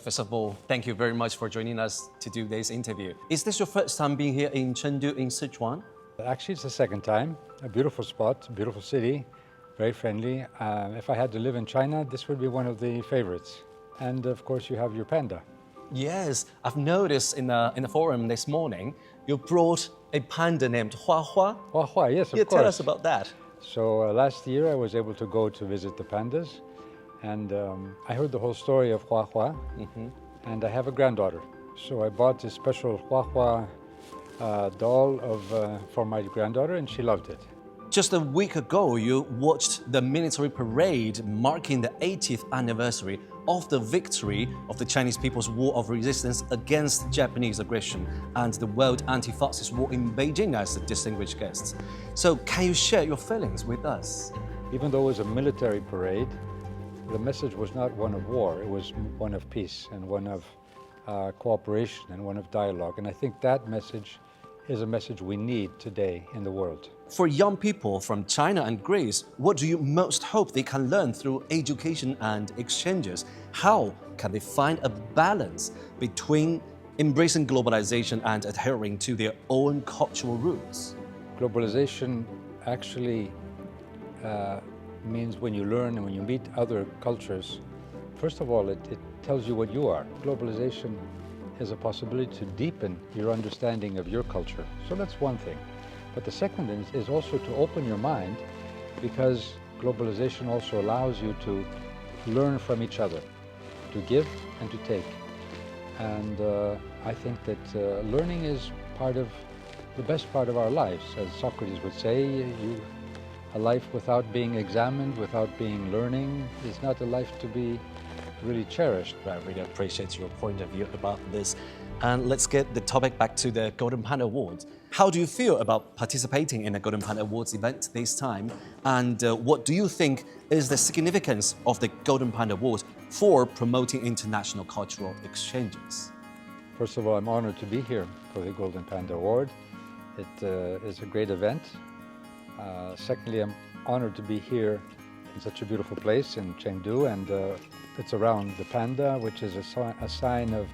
First of all, thank you very much for joining us to do this interview. Is this your first time being here in Chengdu in Sichuan? Actually, it's the second time. A beautiful spot, a beautiful city, very friendly. If I had to live in China, this would be one of the favorites. And of course, you have your panda. Yes, I've noticed in the forum this morning, you brought a panda named Hua Hua. Hua Hua, yes, of course. Tell us about that. So last year, I was able to go to visit the pandas. And I heard the whole story of Hua Hua. And I have a granddaughter. So I bought this special Hua Hua doll for my granddaughter, and she loved it. Just a week ago, you watched the military parade marking the 80th anniversary of the victory of the Chinese People's War of Resistance against Japanese aggression and the World Anti-Fascist War in Beijing as the distinguished guests. So can you share your feelings with us? Even though it was a military parade, the message was not one of war, it was one of peace and one of cooperation and one of dialogue. And I think that message is a message we need today in the world. For young people from China and Greece, what do you most hope they can learn through education and exchanges? How can they find a balance between embracing globalization and adhering to their own cultural roots? Globalization actually means when you learn and when you meet other cultures, first of all, it tells you what you are. Globalization is a possibility to deepen your understanding of your culture. So that's one thing. But the second is also to open your mind, because globalization also allows you to learn from each other, to give and to take. And I think that learning is the best part of our lives. As Socrates would say, a life without being examined, without being learning, is not a life to be really cherished. I really appreciate your point of view about this. And let's get the topic back to the Golden Panda Awards. How do you feel about participating in the Golden Panda Awards event this time? And what do you think is the significance of the Golden Panda Awards for promoting international cultural exchanges? First of all, I'm honored to be here for the Golden Panda Award. It is a great event. Secondly, I'm honored to be here in such a beautiful place in Chengdu, and it's around the panda, which is a sign of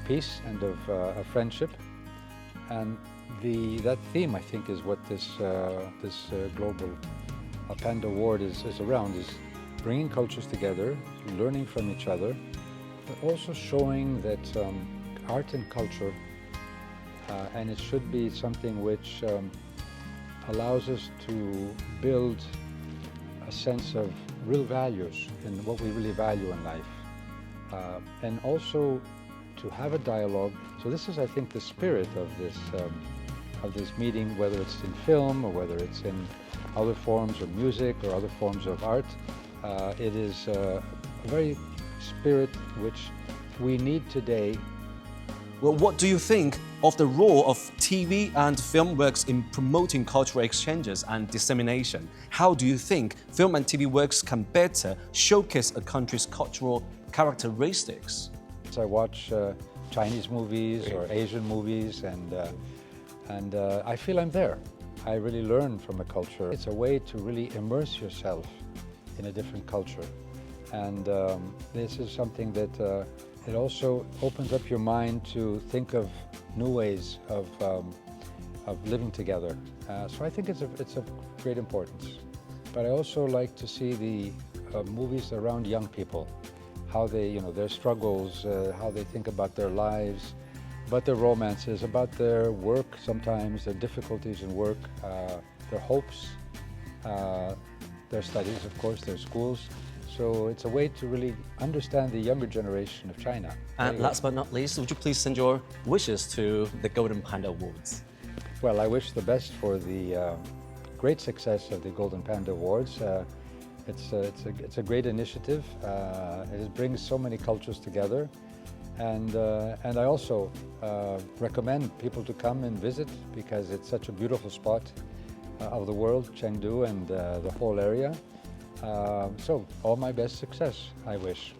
peace and of friendship. And that theme, I think, is what this Global Panda Award is around, is bringing cultures together, learning from each other, but also showing that art and culture, and it should be something which allows us to build a sense of real values and what we really value in life. And also to have a dialogue. So this is, I think, the spirit of this meeting, whether it's in film or whether it's in other forms of music or other forms of art. It is a very spirit which we need today. Well, what do you think of the role of TV and film works in promoting cultural exchanges and dissemination? How do you think film and TV works can better showcase a country's cultural characteristics? I watch Chinese movies or Asian movies, and I feel I'm there. I really learn from a culture. It's a way to really immerse yourself in a different culture. And this is something that it also opens up your mind to think of new ways of living together. So I think it's of great importance. But I also like to see the movies around young people, how they, their struggles, how they think about their lives, about their romances, about their work sometimes, their difficulties in work, their hopes, their studies, of course, their schools. So it's a way to really understand the younger generation of China. And last but not least, would you please send your wishes to the Golden Panda Awards? Well, I wish the best for the great success of the Golden Panda Awards. It's a great initiative. It brings so many cultures together. And I also recommend people to come and visit, because it's such a beautiful spot of the world, Chengdu and the whole area. So all my best success, I wish.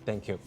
Thank you.